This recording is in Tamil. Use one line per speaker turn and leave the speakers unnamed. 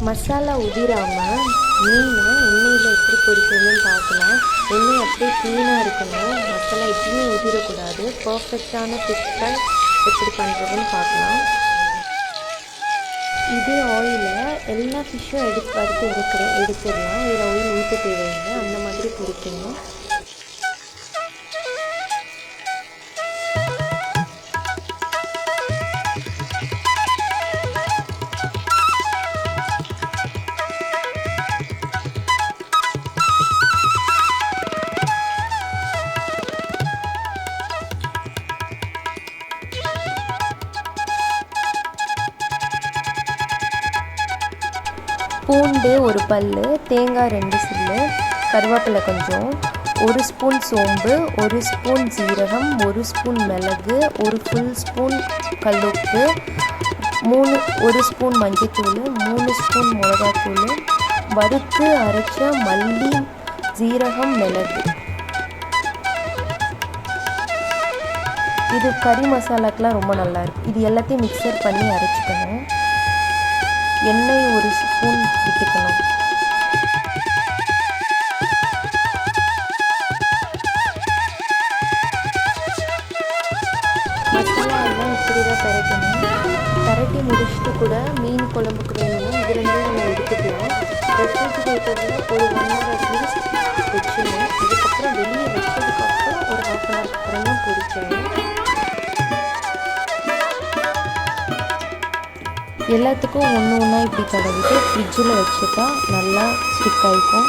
மசாலா உதிராமல் மீனை எண்ணெயில் எப்படி பொரிக்கணும்னு பார்க்கலாம். எண்ணெய் அப்படியே க்ளீனாக இருக்கணும், மசாலா எதுவுமே உதிரக்கூடாது. பர்ஃபெக்டான ஃபிஷ் ஃப்ரை எப்படி பண்ணுறதுன்னு பார்க்கலாம். இதே ஆயிலில் எல்லா ஃபிஷ்ஷும் வறுத்து எடுத்துடலாம். இதில் ஆயில் ஊற்ற தேவையில்லை, அந்த மாதிரி பொரிக்கணும். பூண்டு ஒரு பல், தேங்காய் 2 சில்லு, கருவேப்பிலை கொஞ்சம், 1 ஸ்பூன் சோம்பு, 1 ஸ்பூன் ஜீரகம், 1 ஸ்பூன் மிளகு, 1 ஃபுல் ஸ்பூன் கல்லுப்பு, 1 ஸ்பூன் மஞ்சத்தூள், 3 ஸ்பூன் மிளகாத்தூள், வறுத்து அரைச்ச மல்லி, ஜீரகம், மிளகு. இது கறி மசாலாக்கெலாம் ரொம்ப நல்லாயிருக்கும். இது எல்லாத்தையும் மிக்சர் பண்ணி அரைச்சிக்கணும். எண்ணெய் 1 ஸ்பூன் விட்டுக்கணும். மசாலா எல்லாம் இப்படி தான் பரட்டி முடிச்சுட்டு கூட மீன் குழம்புக்கு வேணும். இது ரெண்டும் நம்ம எடுத்துக்கலாம். ரெஃப்ரிஜிரேட்டரில் ஒரு 1 hour அட்லீஸ்ட் வச்சிடணும். அதுக்கப்புறம் வெளியே வச்சதுக்கப்புறம் ஒரு 1/2 hour அப்புறம் தான் பொரிக்கணும். எல்லாத்துக்கும் ஒன்று ஒன்றா இப்படி தடவிட்டு ஃப்ரிட்ஜில் வச்சுட்டா நல்லா ஸ்டிக் ஆகிக்கும்.